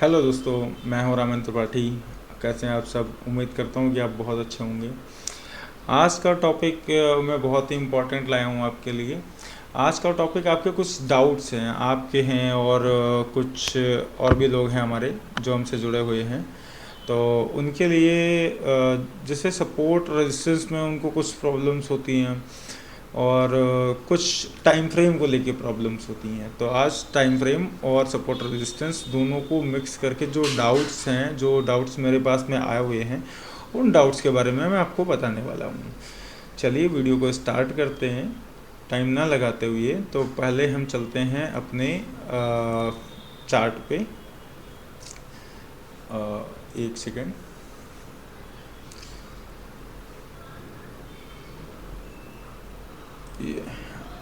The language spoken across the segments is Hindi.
हेलो दोस्तों, मैं हूं रामेंद्र त्रिपाठी। कैसे हैं आप सब? उम्मीद करता हूं कि आप बहुत अच्छे होंगे। आज का टॉपिक मैं बहुत ही इम्पोर्टेंट लाया हूं आपके लिए। आज का टॉपिक आपके कुछ डाउट्स हैं, आपके हैं और कुछ और भी लोग हैं हमारे जो हमसे जुड़े हुए हैं। तो उनके लिए जैसे सपोर्ट रेजिस्टेंस में उनको कुछ प्रॉब्लम्स होती हैं और कुछ टाइम फ्रेम को लेके प्रॉब्लम्स होती हैं। तो आज टाइम फ्रेम और सपोर्ट रेजिस्टेंस दोनों को मिक्स करके जो डाउट्स मेरे पास में आए हुए हैं, उन डाउट्स के बारे में मैं आपको बताने वाला हूँ। चलिए वीडियो को स्टार्ट करते हैं टाइम ना लगाते हुए। तो पहले हम चलते हैं अपने चार्ट पे। एक सेकेंड,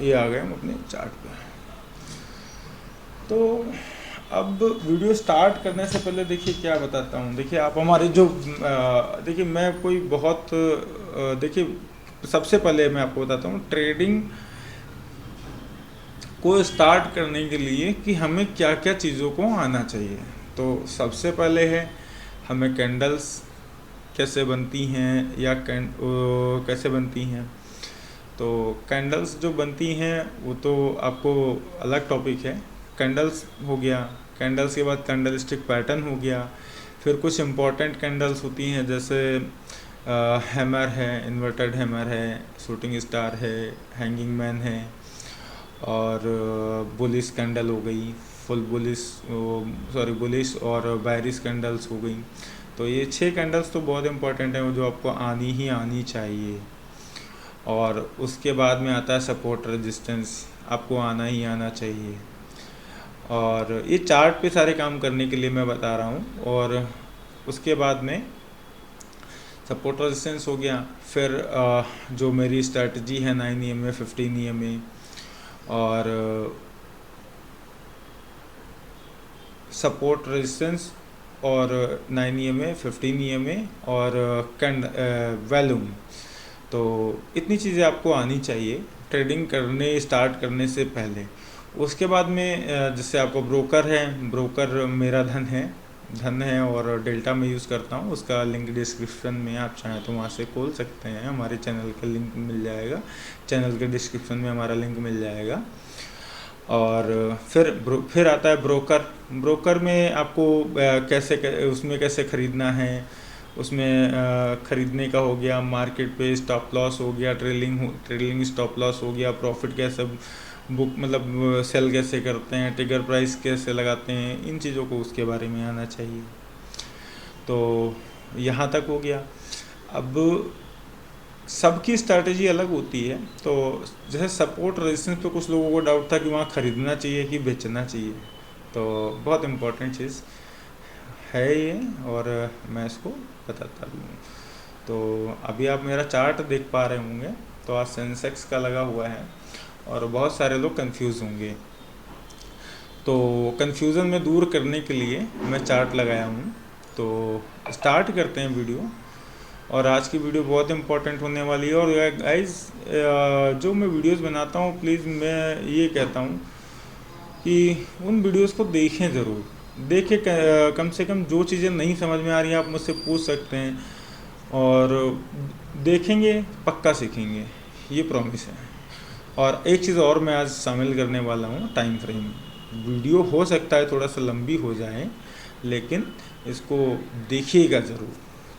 ये आ गए हम अपने चार्ट पे। तो अब वीडियो स्टार्ट करने से पहले देखिए क्या बताता हूँ। देखिए आप हमारे जो देखिए मैं कोई बहुत देखिए सबसे पहले मैं आपको बताता हूँ ट्रेडिंग को स्टार्ट करने के लिए कि हमें क्या क्या चीज़ों को आना चाहिए। तो सबसे पहले है हमें कैंडल्स कैसे बनती हैं या कैसे बनती हैं। तो कैंडल्स जो बनती हैं वो तो आपको अलग टॉपिक है। कैंडल्स हो गया, कैंडल्स के बाद कैंडलस्टिक पैटर्न हो गया। फिर कुछ इम्पॉर्टेंट कैंडल्स होती हैं जैसे हैमर है, इन्वर्टेड हैमर है, शूटिंग स्टार है, हैंगिंग मैन है और बुलिश कैंडल हो गई, फुल बुलिश, बुलिश और बैरिश कैंडल्स हो गई। तो ये 6 कैंडल्स तो बहुत इंपॉर्टेंट हैं जो आपको आनी ही आनी चाहिए। और उसके बाद में आता है सपोर्ट रेजिस्टेंस, आपको आना ही आना चाहिए। और ये चार्ट पे सारे काम करने के लिए मैं बता रहा हूँ। और उसके बाद में सपोर्ट रेजिस्टेंस हो गया। फिर जो मेरी स्ट्रेटजी है 9 EMA 15 EMA और सपोर्ट रेजिस्टेंस और 9 EMA 15 EMA और वैल्यूम। तो इतनी चीज़ें आपको आनी चाहिए ट्रेडिंग करने स्टार्ट करने से पहले। उसके बाद में जैसे आपको ब्रोकर है, ब्रोकर मेरा धन है और डेल्टा में यूज़ करता हूँ। उसका लिंक डिस्क्रिप्शन में, आप चाहें तो वहाँ से खोल सकते हैं। हमारे चैनल का लिंक मिल जाएगा, चैनल के डिस्क्रिप्शन में हमारा लिंक मिल जाएगा। और फिर आता है ब्रोकर। ब्रोकर में आपको उसमें कैसे ख़रीदना है, उसमें ख़रीदने का हो गया, मार्केट पे स्टॉप लॉस हो गया, ट्रेलिंग स्टॉप लॉस हो गया, प्रॉफिट कैसे बुक मतलब सेल कैसे करते हैं, ट्रिगर प्राइस कैसे लगाते हैं, इन चीज़ों को उसके बारे में आना चाहिए। तो यहाँ तक हो गया। अब सबकी स्ट्रैटेजी अलग होती है। तो जैसे सपोर्ट रेजिस्टेंस पे कुछ लोगों को डाउट था कि वहाँ ख़रीदना चाहिए कि बेचना चाहिए। तो बहुत इम्पोर्टेंट चीज़ है ये और मैं इसको बताता भी हूँ। तो अभी आप मेरा चार्ट देख पा रहे होंगे। तो आज सेंसेक्स का लगा हुआ है और बहुत सारे लोग कंफ्यूज होंगे। तो कन्फ्यूज़न में दूर करने के लिए मैं चार्ट लगाया हूँ। तो स्टार्ट करते हैं वीडियो। और आज की वीडियो बहुत इंपॉर्टेंट होने वाली है। और गाइस, जो मैं वीडियोस बनाता हूँ, प्लीज़ मैं ये कहता हूँ कि उन वीडियोस को देखें ज़रूर। देखें, कम से कम जो चीज़ें नहीं समझ में आ रही हैं आप मुझसे पूछ सकते हैं और देखेंगे पक्का सीखेंगे, ये प्रॉमिस है। और एक चीज़ और मैं आज शामिल करने वाला हूँ, टाइम फ्रेम। वीडियो हो सकता है थोड़ा सा लंबी हो जाए, लेकिन इसको देखिएगा ज़रूर।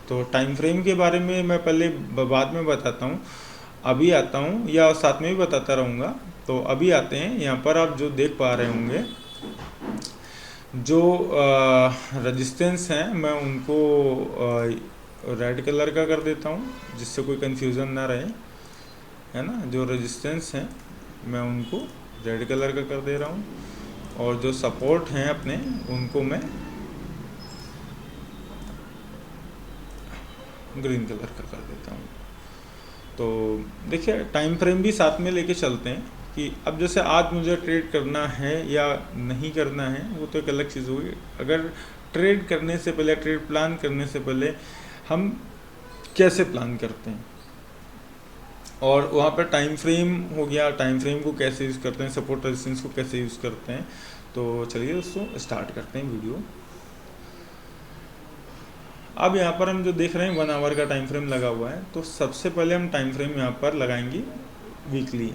तो टाइम फ्रेम के बारे में मैं पहले बाद में बताता हूँ, अभी आता हूँ या साथ में भी बताता रहूँगा। तो अभी आते हैं यहाँ पर। आप जो देख पा रहे होंगे, जो रेजिस्टेंस हैं मैं उनको रेड कलर का कर देता हूँ जिससे कोई कन्फ्यूज़न ना रहे, है ना। जो रेजिस्टेंस हैं मैं उनको रेड कलर का कर दे रहा हूँ और जो सपोर्ट हैं अपने उनको मैं ग्रीन कलर का कर देता हूँ। तो देखिए टाइम फ्रेम भी साथ में लेके चलते हैं कि अब जैसे आज मुझे ट्रेड करना है या नहीं करना है, वो तो एक अलग चीज़ होगी। अगर ट्रेड करने से पहले, ट्रेड प्लान करने से पहले हम कैसे प्लान करते हैं और वहाँ पर टाइम फ्रेम हो गया, टाइम फ्रेम को कैसे यूज़ करते हैं, सपोर्ट रेजिस्टेंस को कैसे यूज़ करते हैं। तो चलिए दोस्तों स्टार्ट करते हैं वीडियो। अब यहाँ पर हम जो देख रहे हैं 1 आवर का टाइम फ्रेम लगा हुआ है, तो सबसे पहले हम टाइम फ्रेम यहाँ पर लगाएंगे वीकली,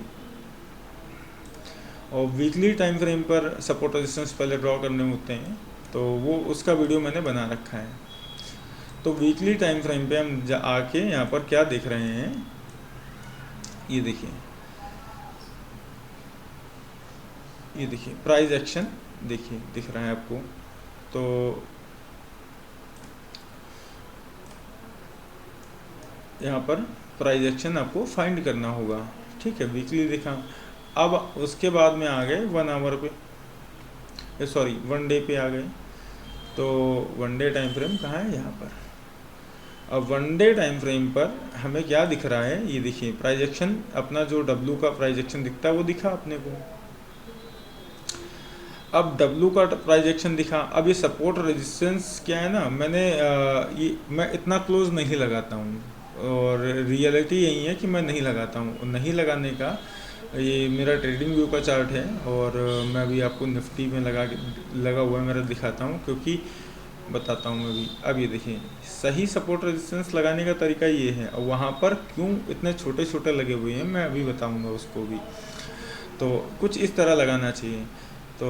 और वीकली टाइम फ्रेम पर सपोर्ट रेजिस्टेंस पहले ड्रॉ करने होते हैं, तो वो उसका वीडियो मैंने बना रखा है। तो वीकली टाइम फ्रेम पे हम आके यहाँ पर क्या देख रहे हैं, ये देखिए, ये देखिए प्राइस एक्शन देखिए दिख रहा है आपको। तो यहाँ पर प्राइस एक्शन आपको फाइंड करना होगा, ठीक है। वीकली दिखा, अब उसके बाद में आ गए 1 आवर पे, सॉरी 1 डे पे आ गए। तो 1 डे टाइम फ्रेम कहाँ है, यहाँ पर। अब 1 डे टाइम फ्रेम पर हमें क्या दिख रहा है, ये देखिए प्राइस एक्शन, अपना जो W का प्राइस एक्शन दिखता है वो दिखा अपने को। अब W का प्राइस एक्शन दिखा। अब ये सपोर्ट रेजिस्टेंस क्या है ना, ये मैं इतना क्लोज नहीं लगाता हूँ, और रियलिटी यही है कि मैं नहीं लगाता हूँ। नहीं लगाने का, ये मेरा ट्रेडिंग व्यू का चार्ट है, और मैं अभी आपको निफ्टी में लगा हुआ है मेरा दिखाता हूँ, क्योंकि बताता हूँ मैं भी। अब ये देखिए, सही सपोर्ट रेजिस्टेंस लगाने का तरीका ये है, और वहाँ पर क्यों इतने छोटे छोटे लगे हुए हैं मैं अभी बताऊँगा उसको भी। तो कुछ इस तरह लगाना चाहिए, तो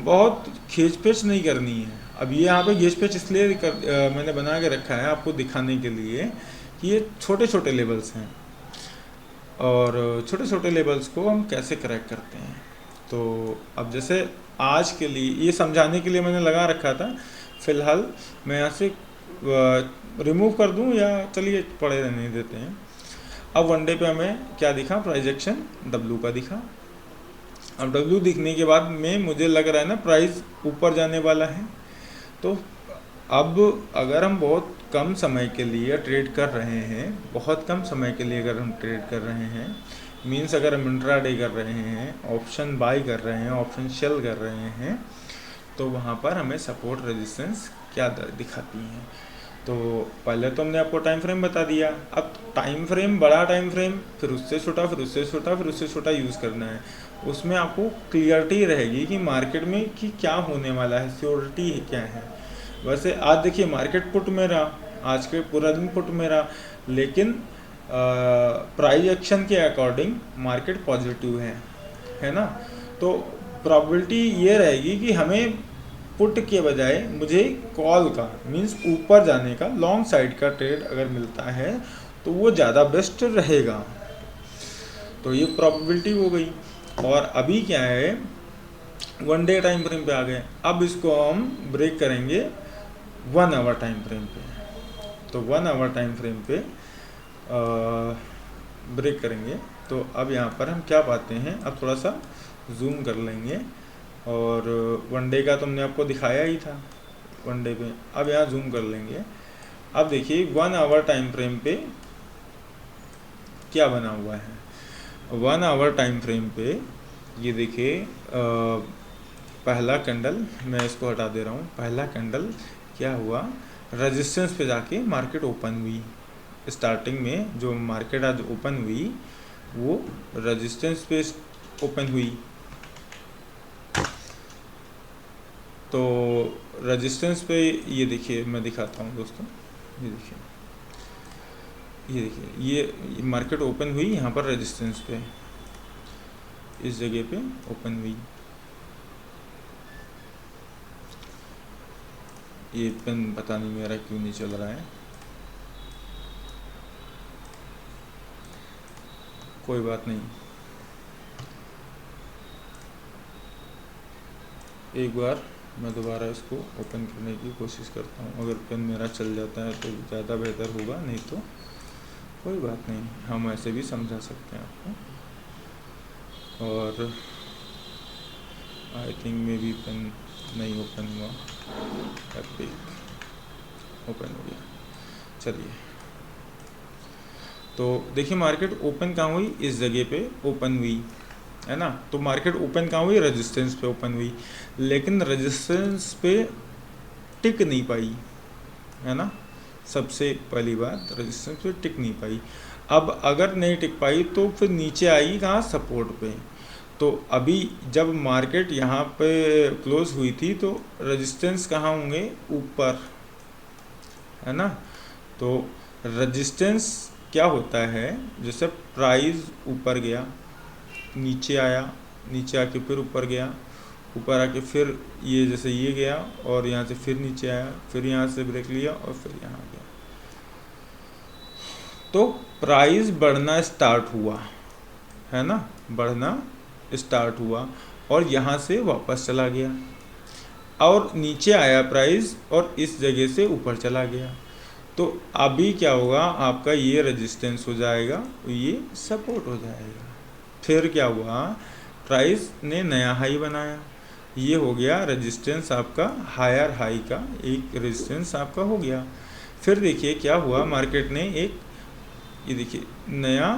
बहुत खींच-पेच नहीं करनी है। अब ये यहाँ पे खींच-पेच इसलिए मैंने बना के रखा है आपको दिखाने के लिए कि ये छोटे छोटे लेवल्स हैं, और छोटे छोटे लेवल्स को हम कैसे क्रैक करते हैं। तो अब जैसे आज के लिए ये समझाने के लिए मैंने लगा रखा था, फ़िलहाल मैं यहाँ से रिमूव कर दूँ, या चलिए पड़े रहने देते हैं। अब 1 डे पे हमें क्या दिखा, प्राइस एक्शन W का दिखा। अब W दिखने के बाद में मुझे लग रहा है ना प्राइस ऊपर जाने वाला है। तो अब अगर हम बहुत कम समय के लिए ट्रेड कर रहे हैं, बहुत कम समय के लिए अगर हम ट्रेड कर रहे हैं, मीन्स अगर हम इंट्राडे कर रहे हैं, ऑप्शन बाई कर रहे हैं, ऑप्शन सेल कर रहे हैं, तो वहाँ पर हमें सपोर्ट रेजिस्टेंस क्या दिखाती हैं। तो पहले तो हमने आपको टाइम फ्रेम बता दिया। अब टाइम फ्रेम, बड़ा टाइम फ्रेम, फिर उससे छोटा, फिर उससे छोटा, फिर उससे छोटा यूज़ करना है। उसमें आपको क्लियरिटी रहेगी कि मार्केट में कि क्या होने वाला है, सियोरिटी क्या है। वैसे आज देखिए मार्केट पुट में रहा, आज के पूरा दिन पुट में रहा, लेकिन प्राइस एक्शन के अकॉर्डिंग मार्केट पॉजिटिव है ना। तो प्रोबेबिलिटी ये रहेगी कि हमें पुट के बजाय मुझे कॉल का, मींस ऊपर जाने का, लॉन्ग साइड का ट्रेड अगर मिलता है तो वो ज़्यादा बेस्ट रहेगा। तो ये प्रोबेबिलिटी हो गई। और अभी क्या है, 1 डे टाइम फ्रेम पे आ गए। अब इसको हम ब्रेक करेंगे 1 आवर टाइम फ्रेम पे। तो 1 आवर टाइम फ्रेम पे ब्रेक करेंगे। तो अब यहाँ पर हम क्या पाते हैं, अब थोड़ा सा जूम कर लेंगे, और 1 डे का तुमने आपको दिखाया ही था 1 डे पे। अब यहाँ जूम कर लेंगे। अब देखिए 1 आवर टाइम फ्रेम पे क्या बना हुआ है। 1 आवर टाइम फ्रेम पे ये देखिए, पहला कैंडल, मैं इसको हटा दे रहा हूँ। पहला कैंडल क्या हुआ, रेजिस्टेंस पे जाके मार्केट ओपन हुई। स्टार्टिंग में जो मार्केट आज ओपन हुई वो रेजिस्टेंस पे ओपन हुई। तो रेजिस्टेंस पे ये देखिए, मैं दिखाता हूँ दोस्तों, ये देखिए, ये देखिए, ये मार्केट ओपन हुई यहाँ पर रेजिस्टेंस पे, इस जगह पे ओपन हुई। ये पेन पता नहीं मेरा क्यों नहीं चल रहा है, कोई बात नहीं। एक बार मैं दोबारा इसको ओपन करने की कोशिश करता हूँ। अगर पेन मेरा चल जाता है तो ज़्यादा बेहतर होगा, नहीं तो कोई बात नहीं, हम ऐसे भी समझा सकते हैं आपको। और I think maybe pen नहीं ओपन हुआ, ओपन हो गया। चलिए, तो देखिए मार्केट ओपन कहाँ हुई, इस जगह पे ओपन हुई है ना। तो मार्केट ओपन कहाँ हुई, रेजिस्टेंस पे ओपन हुई, लेकिन रेजिस्टेंस पे टिक नहीं पाई, है ना। सबसे पहली बात, रेजिस्टेंस पे टिक नहीं पाई। अब अगर नहीं टिक पाई तो फिर नीचे आई कहाँ, सपोर्ट पे। तो अभी जब मार्केट यहाँ पे क्लोज हुई थी तो रेजिस्टेंस कहाँ होंगे, ऊपर, है ना। तो रेजिस्टेंस क्या होता है, जैसे प्राइस ऊपर गया, नीचे आया, नीचे आके फिर ऊपर गया, ऊपर आके फिर ये जैसे ये गया और यहाँ से फिर नीचे आया, फिर यहाँ से ब्रेक लिया और फिर यहाँ गया, तो प्राइस बढ़ना स्टार्ट हुआ, है ना, बढ़ना स्टार्ट हुआ और यहाँ से वापस चला गया और नीचे आया प्राइस और इस जगह से ऊपर चला गया। तो अभी क्या होगा, आपका ये रेजिस्टेंस हो जाएगा, ये सपोर्ट हो जाएगा। फिर क्या हुआ, प्राइस ने नया हाई बनाया, ये हो गया रेजिस्टेंस आपका, हायर हाई का एक रेजिस्टेंस आपका हो गया। फिर देखिए क्या हुआ, मार्केट ने एक ये देखिए नया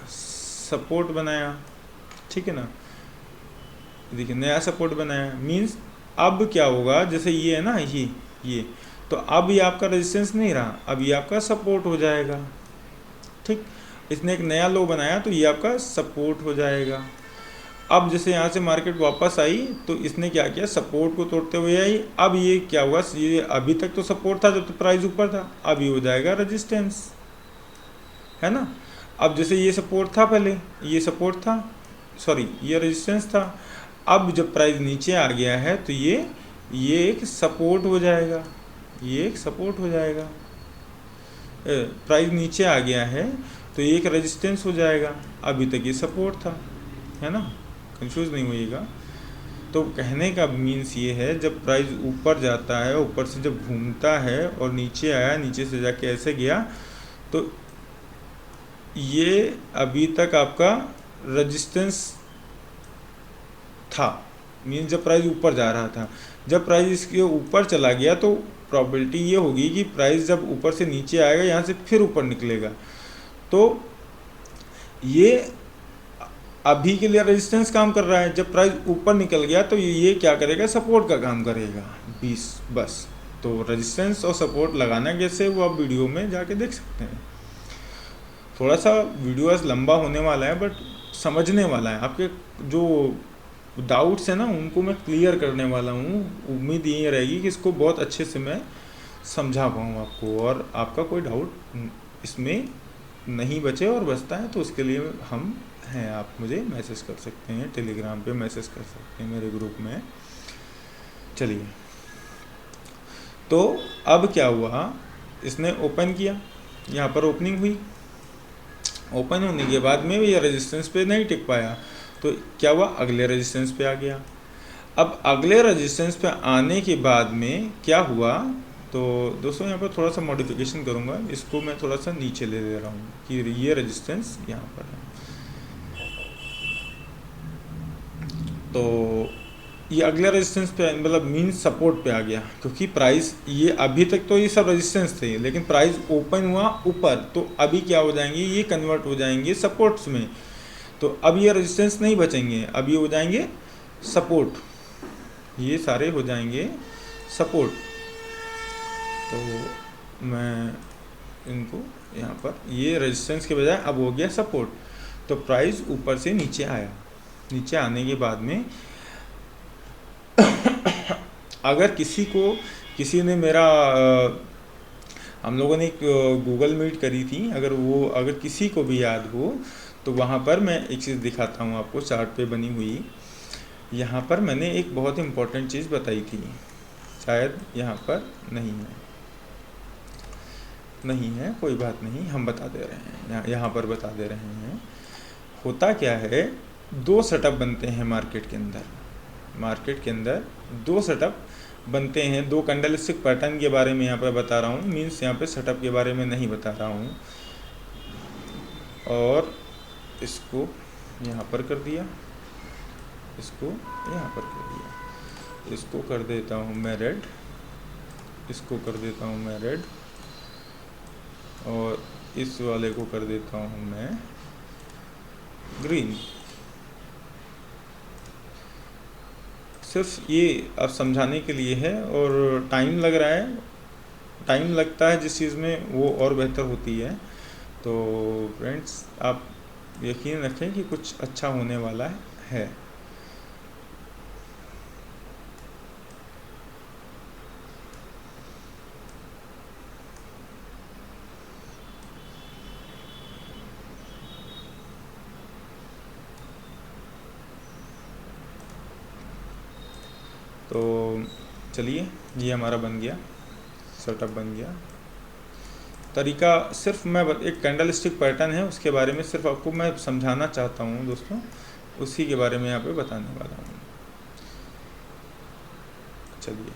सपोर्ट बनाया, ठीक है ना, देखिए नया सपोर्ट बनाया, मीन्स अब क्या होगा, जैसे ये है ना ये तो अब ये आपका रेजिस्टेंस नहीं रहा, अब ये आपका सपोर्ट हो जाएगा, ठीक। इसने एक नया लो बनाया तो ये आपका सपोर्ट हो जाएगा। अब जैसे यहाँ से मार्केट वापस आई तो इसने क्या किया, सपोर्ट को तोड़ते हुए आई, अब ये क्या हुआ, ये अभी तक तो सपोर्ट था जब तो प्राइस ऊपर था, अब ये हो जाएगा रेजिस्टेंस, है ना। अब जैसे ये सपोर्ट था, पहले ये सपोर्ट था, सॉरी ये रेजिस्टेंस था, अब जब प्राइस नीचे आ गया है तो ये एक सपोर्ट हो जाएगा, ये एक सपोर्ट हो जाएगा। प्राइस नीचे आ गया है तो ये एक रेजिस्टेंस हो जाएगा, अभी तक ये सपोर्ट था, है ना, कंफ्यूज नहीं होइएगा। तो कहने का मीन्स ये है, जब प्राइस ऊपर जाता है, ऊपर से जब घूमता है और नीचे आया, नीचे से जाके ऐसे गया, तो ये अभी तक आपका रेजिस्टेंस था, मीन्स जब प्राइस ऊपर जा रहा था, जब प्राइस इसके ऊपर चला गया तो प्रॉबिलिटी ये होगी कि प्राइस जब ऊपर से नीचे आएगा, यहाँ से फिर ऊपर निकलेगा, तो ये अभी के लिए रेजिस्टेंस काम कर रहा है, जब प्राइस ऊपर निकल गया तो ये क्या करेगा, सपोर्ट का काम करेगा 20 बस। तो रेजिस्टेंस और सपोर्ट लगाना कैसे, वो आप वीडियो में जाके देख सकते हैं। थोड़ा सा वीडियो लंबा होने वाला है बट समझने वाला है, आपके जो डाउट्स है ना उनको मैं क्लियर करने वाला हूँ। उम्मीद ये रहेगी कि इसको बहुत अच्छे से मैं समझा पाऊँ आपको, और आपका कोई डाउट इसमें नहीं बचे, और बचता है तो उसके लिए हम हैं, आप मुझे मैसेज कर सकते हैं, टेलीग्राम पे मैसेज कर सकते हैं मेरे ग्रुप में। चलिए, तो अब क्या हुआ, इसने ओपन किया, यहाँ पर ओपनिंग हुई, ओपन होने के बाद में ये रेजिस्टेंस पे नहीं टिक पाया, तो क्या हुआ, अगले रेजिस्टेंस पे आ गया। अब अगले रेजिस्टेंस पे आने के बाद में क्या हुआ, तो दोस्तों यहाँ पर थोड़ा सा मॉडिफिकेशन करूँगा, इसको मैं थोड़ा सा नीचे ले ले रहा हूँ कि ये रेजिस्टेंस यहाँ पर है, तो ये अगले रेजिस्टेंस पे मतलब मीन्स सपोर्ट पे आ गया, क्योंकि प्राइस ये अभी तक तो ये सब रेजिस्टेंस थे, लेकिन प्राइस ओपन हुआ ऊपर, तो अभी क्या हो जाएंगे, ये कन्वर्ट हो जाएंगे सपोर्ट्स में, तो अब ये रेजिस्टेंस नहीं बचेंगे, अब ये हो जाएंगे सपोर्ट, ये सारे हो जाएंगे सपोर्ट। तो मैं इनको यहाँ पर ये रेजिस्टेंस के बजाय अब हो गया सपोर्ट, तो प्राइस ऊपर से नीचे आया, नीचे आने के बाद में अगर किसी ने मेरा हम लोगों ने एक गूगल मीट करी थी, अगर किसी को भी याद हो तो वहाँ पर मैं एक चीज़ दिखाता हूँ आपको, चार्ट पे बनी हुई। यहाँ पर मैंने एक बहुत इम्पोर्टेंट चीज़ बताई थी, शायद यहाँ पर नहीं है, कोई बात नहीं, हम बता दे रहे हैं, यहाँ पर बता दे रहे हैं। होता क्या है, दो सेटअप बनते हैं मार्केट के अंदर दो सेटअप बनते हैं, दो कैंडलस्टिक पैटर्न के बारे में यहाँ पर बता रहा हूँ, मीन्स यहाँ पे सेटअप के बारे में नहीं बता रहा हूँ। और इसको यहाँ पर कर दिया, इसको यहाँ पर कर दिया, इसको कर देता हूँ मैं रेड, इसको कर देता हूँ मैं रेड, और इस वाले को कर देता हूँ मैं ग्रीन। सिर्फ ये अब समझाने के लिए है, और टाइम लग रहा है, टाइम लगता है जिस चीज़ में वो और बेहतर होती है। तो फ्रेंड्स, आप यकीन रखें कि कुछ अच्छा होने वाला है। तो चलिए, ये हमारा बन गया, सेटअप बन गया। तरीका सिर्फ मैं एक कैंडल स्टिक पैटर्न है, उसके बारे में सिर्फ आपको मैं समझाना चाहता हूँ दोस्तों, उसी के बारे में यहाँ पे बताने वाला हूँ। चलिए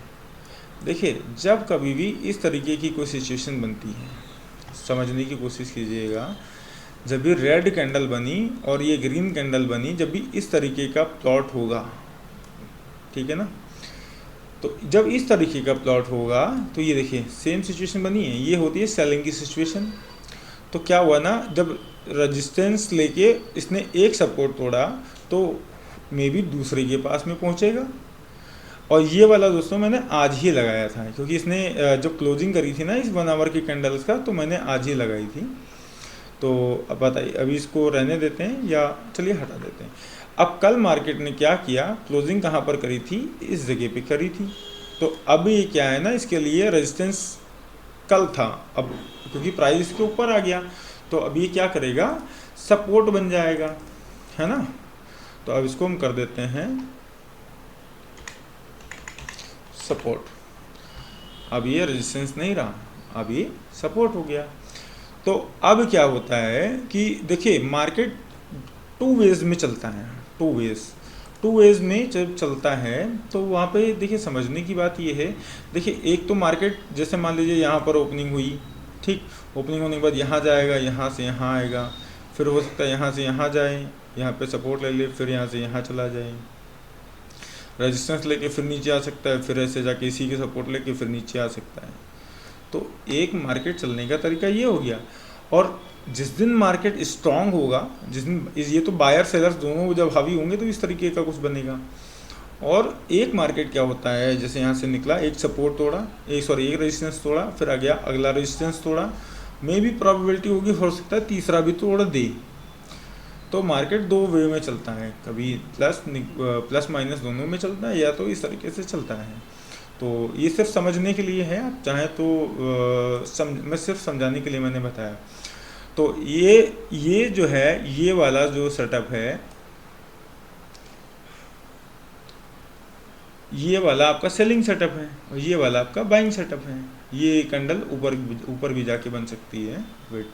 देखिए, जब कभी भी इस तरीके की कोई सिचुएशन बनती है, समझने की कोशिश कीजिएगा। जब भी रेड कैंडल बनी और ये ग्रीन कैंडल बनी, जब भी इस तरीके का प्लॉट होगा, ठीक है ना, तो जब इस तरीके का प्लॉट होगा तो ये देखिए सेम सिचुएशन बनी है, ये होती है सेलिंग की सिचुएशन। तो क्या हुआ ना, जब रेजिस्टेंस लेके इसने एक सपोर्ट तोड़ा तो मे बी दूसरे के पास में पहुंचेगा। और ये वाला दोस्तों मैंने आज ही लगाया था, क्योंकि इसने जब क्लोजिंग करी थी ना इस 1 आवर की कैंडल्स का, तो मैंने आज ही लगाई थी। तो अब बताइए, अभी इसको रहने देते हैं या चलिए हटा देते हैं। अब कल मार्केट ने क्या किया, क्लोजिंग कहाँ पर करी थी, इस जगह पे करी थी। तो अब ये क्या है ना, इसके लिए रेजिस्टेंस कल था, अब क्योंकि प्राइस के ऊपर आ गया तो अब ये क्या करेगा, सपोर्ट बन जाएगा, है ना। तो अब इसको हम कर देते हैं सपोर्ट। अब ये रेजिस्टेंस नहीं रहा, अब ये सपोर्ट हो गया। तो अब क्या होता है कि देखिए मार्केट टू वेज में चलता है, टू वेज में जब चलता है तो वहाँ पे देखिए समझने की बात ये है। देखिए एक तो मार्केट जैसे मान लीजिए यहाँ पर ओपनिंग हुई, ठीक, ओपनिंग होने के बाद यहाँ जाएगा, यहाँ से यहाँ आएगा, फिर हो सकता है यहाँ से यहाँ जाए, यहाँ पे सपोर्ट ले ले, फिर यहाँ से यहाँ चला जाए, रेजिस्टेंस लेके फिर नीचे आ सकता है, फिर ऐसे जाके इसी के सपोर्ट लेके फिर नीचे आ सकता है। तो एक मार्केट चलने का तरीका ये हो गया। और जिस दिन मार्केट स्ट्रांग होगा, जिस दिन ये तो बायर सेलर्स दोनों जब हावी होंगे तो इस तरीके का कुछ बनेगा। और एक मार्केट क्या होता है, जैसे यहाँ से निकला, एक सपोर्ट तोड़ा, एक रेजिस्टेंस तोड़ा, फिर आ गया अगला रेजिस्टेंस तोड़ा, मे भी प्रोबेबिलिटी होगी हो सकता है तीसरा भी तोड़ दे। तो मार्केट दो वे में चलता है, कभी प्लस माइनस दोनों में चलता है, या तो इस तरीके से चलता है। तो ये सिर्फ समझने के लिए है, आप चाहें तो मैं सिर्फ समझाने के लिए मैंने बताया। तो ये जो है, ये वाला जो सेटअप है, ये वाला आपका सेलिंग सेटअप है और ये वाला आपका बाइंग सेटअप है। ये कैंडल ऊपर भी जाके बन सकती है, वेट,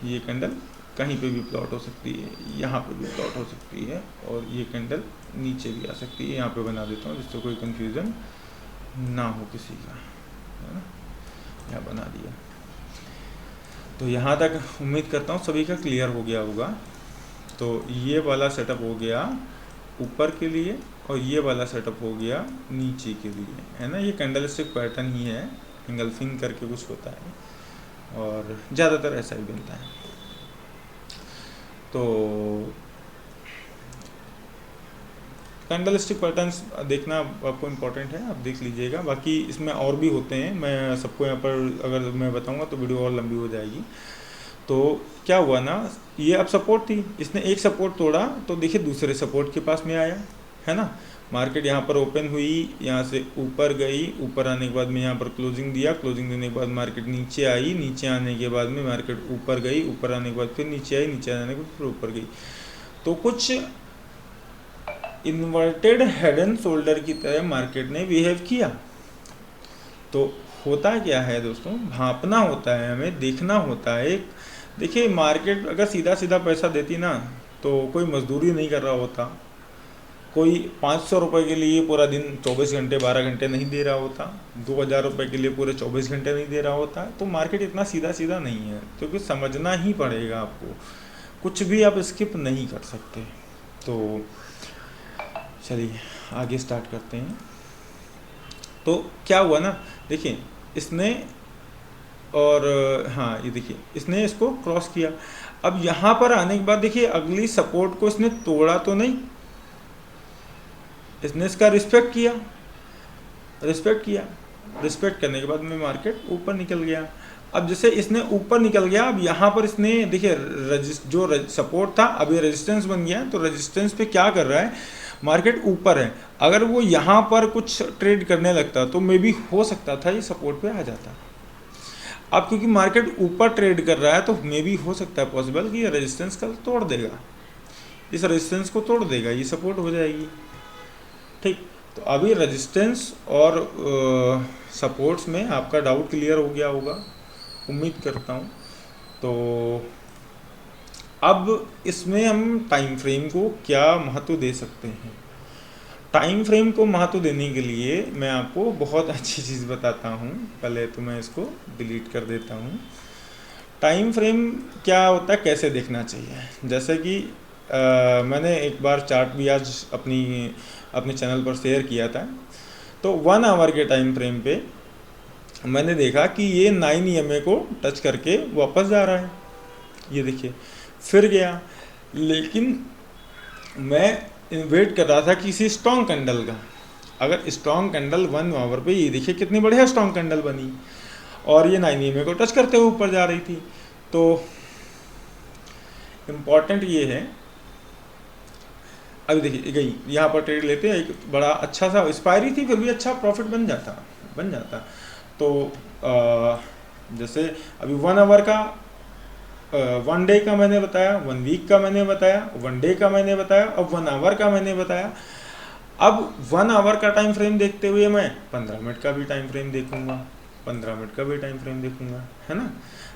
ये कैंडल कहीं पे भी प्लॉट हो सकती है, यहाँ पे भी प्लॉट हो सकती है, और ये कैंडल नीचे भी आ सकती है। यहाँ पे बना देता हूँ जिससे कोई कंफ्यूजन ना हो किसी का, है ना, यहाँ बना दिया। तो यहाँ तक उम्मीद करता हूँ सभी का क्लियर हो गया होगा। तो ये वाला सेटअप हो गया ऊपर के लिए और ये वाला सेटअप हो गया नीचे के लिए, है ना। ये कैंडलस्टिक पैटर्न ही है, एंगल्फिंग करके कुछ होता है और ज़्यादातर ऐसा ही बनता है। तो कैंडलस्टिक पैटर्न्स देखना आपको इम्पोर्टेंट है, आप देख लीजिएगा। बाकी इसमें और भी होते हैं, मैं सबको यहाँ पर अगर मैं बताऊँगा तो वीडियो और लंबी हो जाएगी। तो क्या हुआ ना, ये अब सपोर्ट थी, इसने एक सपोर्ट तोड़ा तो देखिए दूसरे सपोर्ट के पास में आया, है ना। मार्केट यहाँ पर ओपन हुई, यहाँ से ऊपर गई, ऊपर आने के बाद में यहाँ पर क्लोजिंग दिया, क्लोजिंग देने के बाद मार्केट नीचे आई, नीचे आने के बाद में मार्केट ऊपर गई, ऊपर आने के बाद फिर नीचे आई, नीचे आने के बाद फिर ऊपर गई। तो कुछ इन्वर्टेड हेड एंड शोल्डर की तरह मार्केट ने बिहेव किया। तो होता क्या है दोस्तों, भांपना होता है, हमें देखना होता है। देखिए मार्केट अगर सीधा सीधा पैसा देती ना तो कोई मजदूरी नहीं कर रहा होता, कोई 500 रुपये के लिए पूरा दिन 24 घंटे 12 घंटे नहीं दे रहा होता, 2000 रुपये के लिए पूरे 24 घंटे नहीं दे रहा होता। तो मार्केट इतना सीधा सीधा नहीं है, क्योंकि समझना ही पड़ेगा आपको, कुछ भी आप स्किप नहीं कर सकते। तो चलिए आगे स्टार्ट करते हैं। तो क्या हुआ ना, देखिए इसने, और हाँ ये देखिए इसने इसको क्रॉस किया। अब यहाँ पर आने के बाद देखिए अगली सपोर्ट को इसने तोड़ा तो नहीं, इसने इसका रिस्पेक्ट किया, रिस्पेक्ट करने के बाद में मार्केट ऊपर निकल गया। अब जैसे इसने ऊपर निकल गया, अब यहाँ पर इसने देखिए जो सपोर्ट था अब ये रेजिस्टेंस बन गया। तो रेजिस्टेंस पे क्या कर रहा है, मार्केट ऊपर है, अगर वो यहाँ पर कुछ ट्रेड करने लगता तो मे बी हो सकता था ये सपोर्ट पे आ जाता। अब क्योंकि मार्केट ऊपर ट्रेड कर रहा है तो मे बी हो सकता है पॉसिबल कि ये रेजिस्टेंस कल तोड़ देगा, इस रेजिस्टेंस को तोड़ देगा, ये सपोर्ट हो जाएगी, ठीक। तो अभी रेजिस्टेंस और सपोर्ट्स में आपका डाउट क्लियर हो गया होगा, उम्मीद करता हूँ। तो अब इसमें हम टाइम फ्रेम को क्या महत्व दे सकते हैं। टाइम फ्रेम को महत्व देने के लिए मैं आपको बहुत अच्छी चीज़ बताता हूँ। पहले तो मैं इसको डिलीट कर देता हूँ। टाइम फ्रेम क्या होता है, कैसे देखना चाहिए। जैसे कि मैंने एक बार चार्ट भी आज अपने चैनल पर शेयर किया था। तो 1 आवर के टाइम फ्रेम पे मैंने देखा कि ये 9 EMA को टच करके वापस जा रहा है, ये देखिए फिर गया। लेकिन मैं वेट कर रहा था किसी स्ट्रॉन्ग कैंडल का। अगर स्ट्रॉन्ग कैंडल 1 आवर पे, ये देखिए कितनी बढ़िया स्ट्रॉन्ग कैंडल बनी, और ये 9 EMA को टच करते हुए ऊपर जा रही थी। तो इम्पॉर्टेंट ये है, अभी देखिए गई, यहाँ पर ट्रेड लेते हैं, एक बड़ा अच्छा सा एक्सपायरी थी, फिर भी अच्छा प्रॉफिट बन जाता। तो जैसे अभी 1 आवर का, 1 डे का मैंने बताया, 1 वीक का मैंने बताया, 1 डे का मैंने बताया, अब 1 आवर का मैंने बताया। अब 1 आवर का टाइम फ्रेम देखते हुए मैं 15 मिनट का भी टाइम फ्रेम देखूंगा, 15 मिनट का भी टाइम फ्रेम देखूंगा, है ना।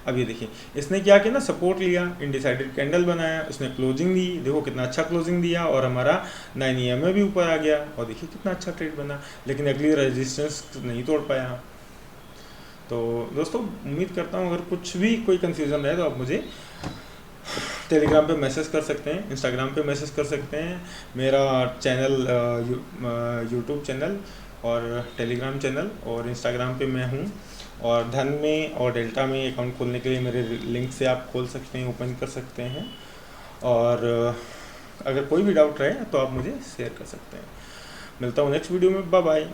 अब ये देखिए इसने क्या किया ना, सपोर्ट लिया, इनडिसाइडेड कैंडल बनाया, उसने क्लोजिंग दी, देखो कितना अच्छा क्लोजिंग दिया, और हमारा 9 EMA भी ऊपर आ गया, और देखिए कितना अच्छा ट्रेड बना। लेकिन अगली रेजिस्टेंस नहीं तोड़ पाया। तो दोस्तों उम्मीद करता हूँ अगर कुछ भी कोई कन्फ्यूज़न रहे तो आप मुझे टेलीग्राम पे मैसेज कर सकते हैं, इंस्टाग्राम पे मैसेज कर सकते हैं। मेरा चैनल यूट्यूब चैनल और टेलीग्राम चैनल और इंस्टाग्राम पे मैं हूँ। और धन में और डेल्टा में अकाउंट खोलने के लिए मेरे लिंक से आप खोल सकते हैं, ओपन कर सकते हैं। और अगर कोई भी डाउट रहे तो आप मुझे शेयर कर सकते हैं। मिलता हूँ नेक्स्ट वीडियो में, बाय बाय।